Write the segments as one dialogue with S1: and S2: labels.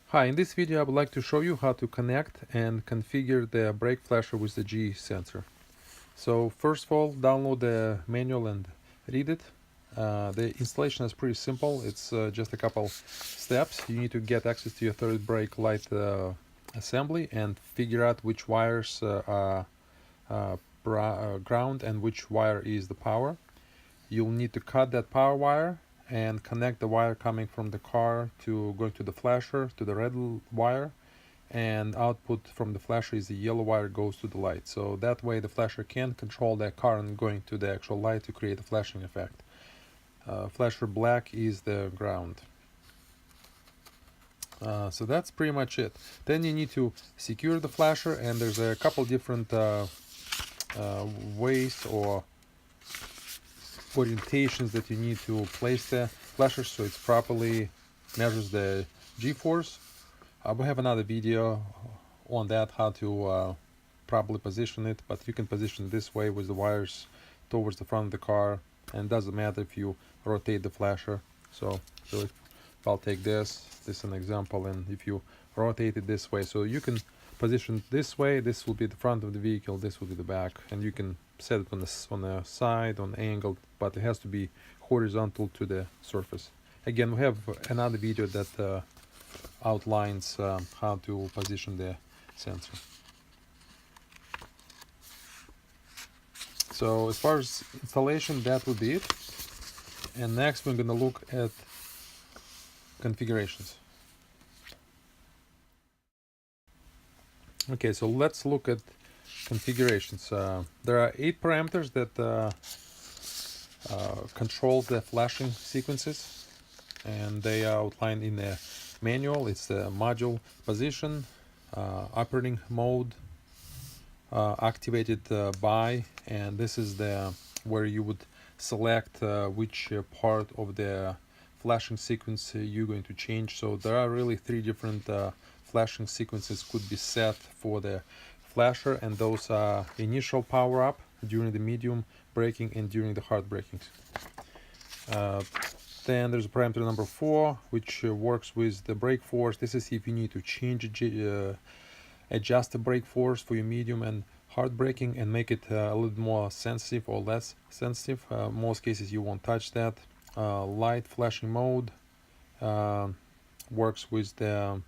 S1: Hi, in this video I would like to show you how to connect and configure the brake flasher with the G sensor. So first of all, download the manual and read it. The installation is pretty simple. It's just a couple steps. You need to get access to your third brake light assembly and figure out which wires are ground and which wire is the power. You'll need to cut that power wire and connect the wire coming from the car to going to the flasher to the red wire, and output from the flasher is the yellow wire goes to the light. So that way the flasher can control the current going to the actual light to create a flashing effect. Flasher black is the ground. So that's pretty much it. Then you need to secure the flasher, and there's a couple different ways or orientations that you need to place the flasher so it properly measures the G-force. We have another video on that, how to properly position it, but you can position it this way with the wires towards the front of the car, and it doesn't matter if you rotate the flasher. So if I'll take this is an example, and if you rotate it this way, so you can position this way, this will be the front of the vehicle, this will be the back, and you can set it on the side, on angle, but it has to be horizontal to the surface. Again, we have another video that outlines how to position the sensor. So as far as installation, that would be it. And next we're going to look at configurations. Okay, so let's look at configurations. There are 8 parameters that control the flashing sequences, and they are outlined in the manual. It's the module position, operating mode, activated by, and this is the where you would select which part of the flashing sequence you're going to change. So there are really 3 different flashing sequences could be set for the flasher, and those are initial power up, during the medium braking, and during the hard braking. Then there's parameter number 4, which works with the brake force. This is if you need to change adjust the brake force for your medium and hard braking and make it a little more sensitive or less sensitive. Most cases you won't touch that. Light flashing mode works with the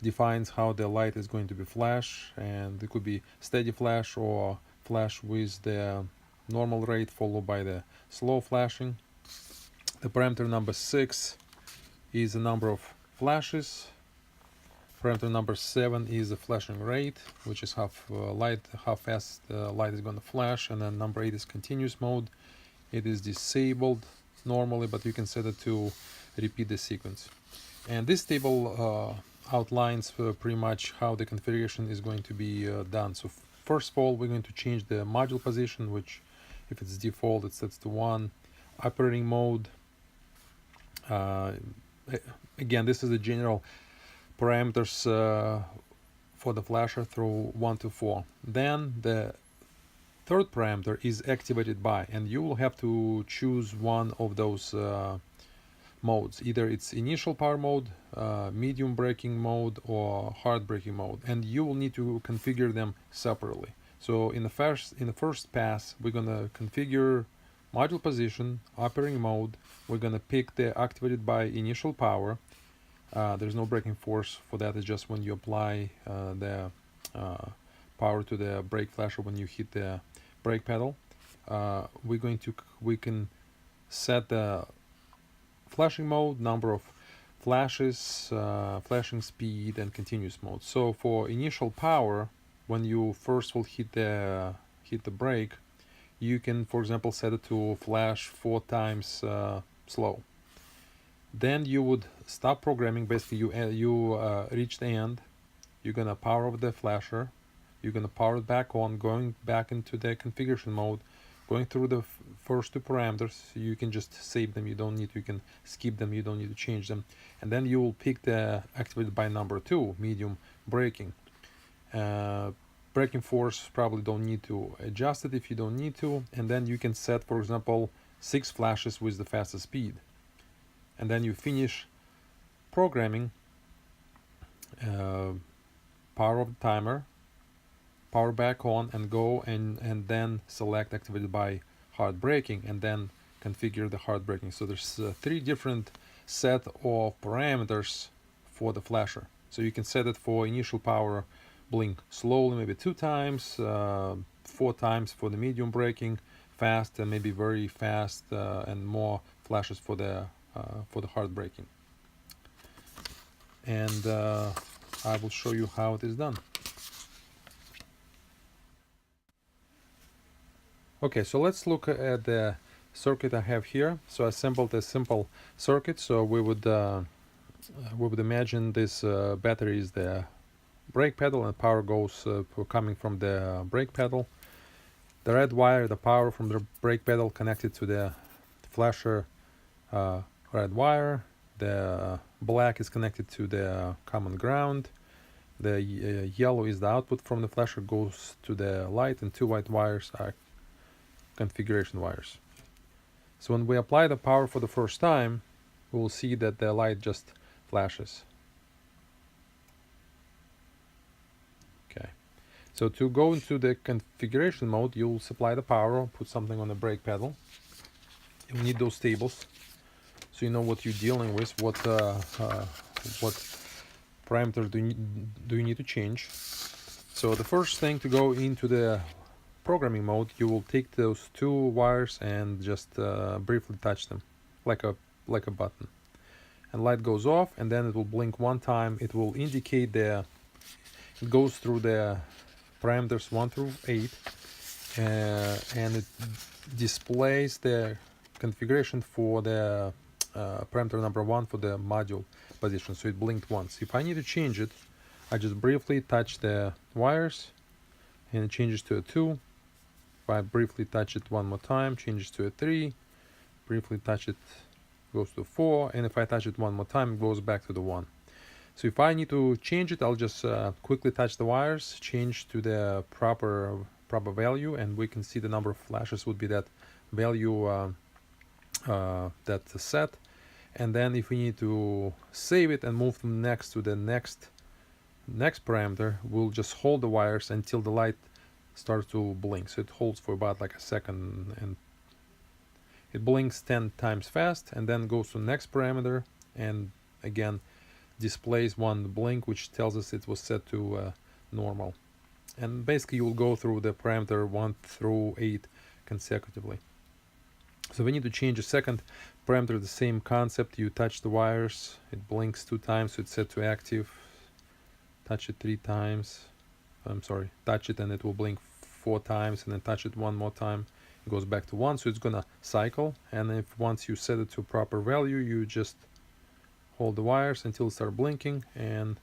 S1: defines how the light is going to be flash, and it could be steady flash or flash with the normal rate followed by the slow flashing. The parameter number 6 is the number of flashes. Parameter number 7 is the flashing rate, which is how fast the light is going to flash. And then number 8 is continuous mode. It is disabled normally, but you can set it to repeat the sequence. And this table outlines pretty much how the configuration is going to be done. So first of all, we're going to change the module position, which if it's default, it sets to 1. Operating mode, again, this is the general parameters for the flasher through 1 to 4. Then the third parameter is activated by, and you will have to choose one of those modes. Either it's initial power mode, medium braking mode, or hard braking mode, and you will need to configure them separately. So in the first pass, we're gonna configure module position, operating mode. We're gonna pick the activated by initial power. There's no braking force for that. It's just when you apply the power to the brake flasher when you hit the brake pedal. We can set the flashing mode, number of flashes, flashing speed, and continuous mode. So for initial power, when you first will hit the brake, you can, for example, set it to flash 4 times slow. Then you would stop programming. Basically, you reach the end. You're gonna power off the flasher. You're gonna power it back on, going back into the configuration mode, going through the first 2 parameters. You can just save them. You don't need to. You can skip them. You don't need to change them. And then you will pick the activated by number 2, medium braking. Braking force, probably don't need to adjust it if you don't need to. And then you can set, for example, 6 flashes with the fastest speed. And then you finish programming, power of the timer, power back on, and go and then select activated by hard braking, and then configure the hard braking. So there's 3 different set of parameters for the flasher. So you can set it for initial power, blink slowly, maybe 2 times, 4 times for the medium braking, fast, and maybe very fast, and more flashes for the hard braking. And I will show you how it is done. Okay, so let's look at the circuit I have here. So I assembled a simple circuit. So we would imagine this battery is the brake pedal, and power goes coming from the brake pedal. The red wire, the power from the brake pedal connected to the flasher red wire. The black is connected to the common ground. The yellow is the output from the flasher, goes to the light, and 2 white wires are configuration wires. So when we apply the power for the first time, we will see that the light just flashes. Okay. So to go into the configuration mode, you'll supply the power, put something on the brake pedal. You need those tables, so you know what you're dealing with, what parameters do you need to change. So the first thing, to go into the programming mode, you will take those 2 wires and just briefly touch them like a button, and light goes off, and then it will blink 1 time. It will indicate it goes through the parameters 1 through 8, and it displays the configuration for the parameter number 1 for the module position. So it blinked once. If I need to change it, I just briefly touch the wires and it changes to a 2. If I briefly touch it 1 more time, changes to a 3. Briefly touch it, goes to 4. And if I touch it 1 more time, it goes back to the 1. So if I need to change it, I'll just quickly touch the wires, change to the proper value, and we can see the number of flashes would be that value that's set. And then if we need to save it and move next to the next parameter, we'll just hold the wires until the light starts to blink. So it holds for about like a second, and it blinks 10 times fast, and then goes to the next parameter, and again displays 1 blink, which tells us it was set to normal. And basically you'll go through the parameter 1 through 8 consecutively. So we need to change a second parameter, the same concept. You touch the wires, it blinks 2 times, so it's set to active. Touch it 3 times. Touch it and it will blink 4 times, and then touch it 1 more time. It goes back to 1, so it's gonna cycle. And if once you set it to proper value, you just hold the wires until it starts blinking, and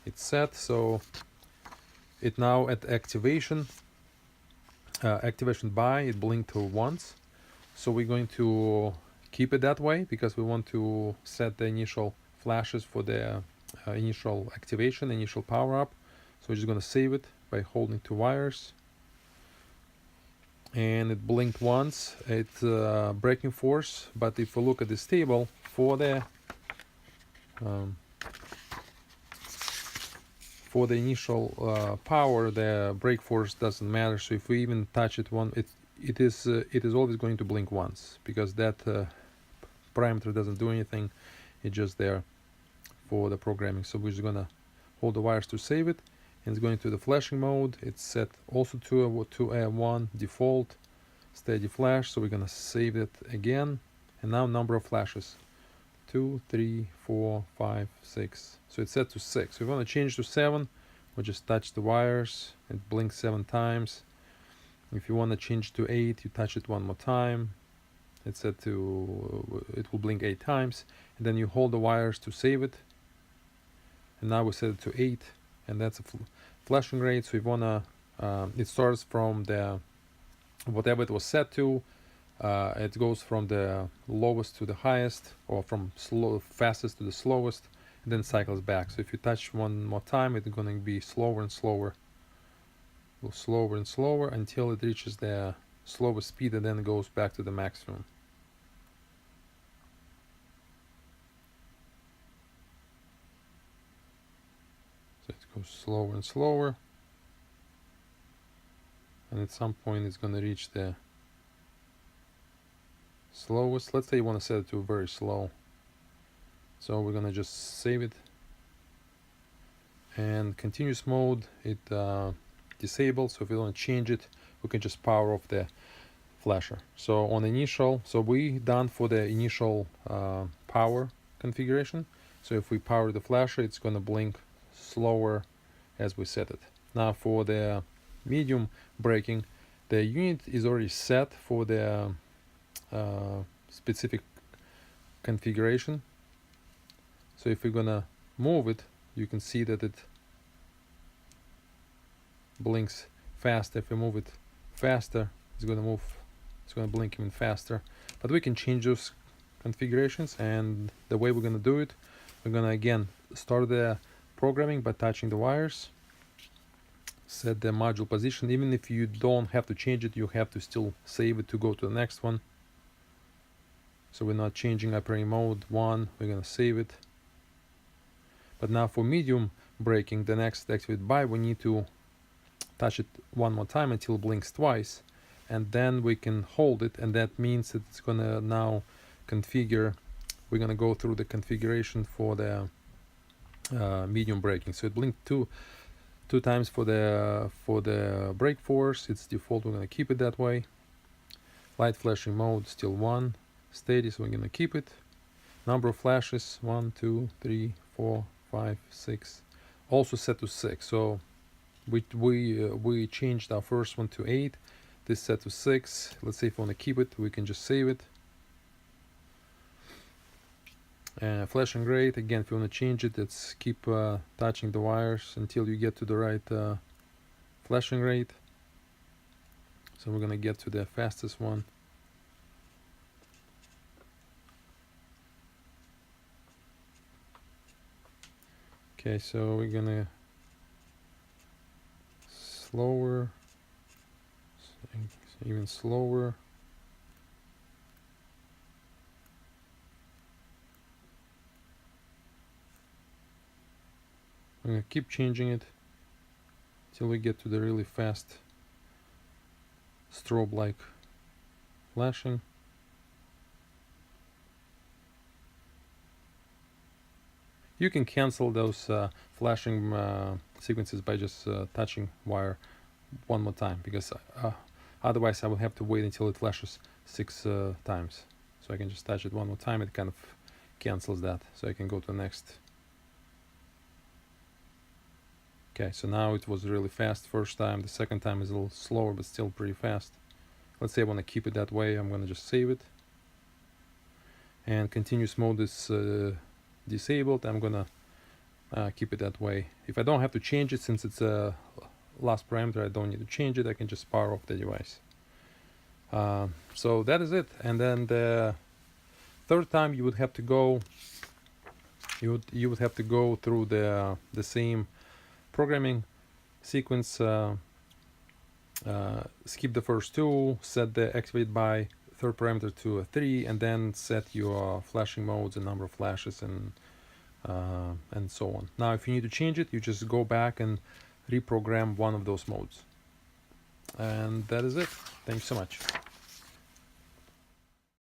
S1: it's set. So it now at activation by, it blinked once. So we're going to keep it that way because we want to set the initial flashes for the initial activation, initial power up. So we're just going to save it by holding 2 wires, and it blinked once. It's braking force, but if we look at this table for the initial power, the brake force doesn't matter. So if we even touch it it is always going to blink once, because that parameter doesn't do anything. It's just there for the programming. So we're just gonna hold the wires to save it, and it's going to the flashing mode. It's set also to a 1 default steady flash. So we're gonna save it again, and now number of flashes: 2, 3, 4, 5, 6. So it's set to 6. We want to change to 7. We just touch the wires. It blinks 7 times. If you want to change to 8, you touch it 1 more time. It's set to, it will blink 8 times. And then you hold the wires to save it. And now we set it to 8. And that's a flashing rate. So if you want to, it starts from the, whatever it was set to. It goes from the lowest to the highest, or from fastest to the slowest, and then cycles back. So if you touch 1 more time, it's going to be slower and slower. Go slower and slower until it reaches the slowest speed, and then it goes back to the maximum. goes slower and slower, and at some point it's going to reach the slowest. Let's say you want to set it to very slow, so we're going to just save it. And continuous mode, it disabled, so if we want to change it, we can just power off the flasher. So on initial, so we done for the initial power configuration. So if we power the flasher, it's going to blink slower as we set it. Now for the medium braking, the unit is already set for the specific configuration. So if we're gonna move it, you can see that it blinks faster. If we move it faster, it's gonna move, it's gonna blink even faster. But we can change those configurations, and the way we're gonna do it, we're gonna again start the programming by touching the wires, set the module position. Even if you don't have to change it, you have to still save it to go to the next one. So we're not changing operating mode 1, we're gonna save it. But now for medium braking, the next activate by, we need to touch it one more time until it blinks twice, and then we can hold it, and that means that it's gonna now configure, we're gonna go through the configuration for the medium braking. So it blinked two times for the brake force. It's default, we're gonna keep it that way. Light flashing mode still 1, steady, so we're gonna keep it. Number of flashes 1, 2, 3, 4, 5, 6, also set to 6. So we changed our first one to 8, this set to 6. Let's say if we want to keep it, we can just save it. Flashing rate, again, if you want to change it, let's keep touching the wires until you get to the right flashing rate. So we're gonna get to the fastest one. Okay, so we're gonna slower, even slower. I'm gonna keep changing it till we get to the really fast strobe-like flashing. You can cancel those flashing sequences by just touching wire one more time, because otherwise I will have to wait until it flashes 6 times. So I can just touch it one more time, it kind of cancels that, so I can go to the next. Okay, so now it was really fast first time, the second time is a little slower but still pretty fast. Let's say I want to keep it that way, I'm going to just save it. And continuous mode is disabled, I'm going to keep it that way. If I don't have to change it, since it's a last parameter, I don't need to change it, I can just power off the device. So that is it. And then the third time you would have to go, you would have to go through the same programming sequence. Skip the first two, set the activate by third parameter to a 3, and then set your flashing modes and number of flashes and so on. Now if you need to change it, you just go back and reprogram one of those modes. And that is it. Thanks so much.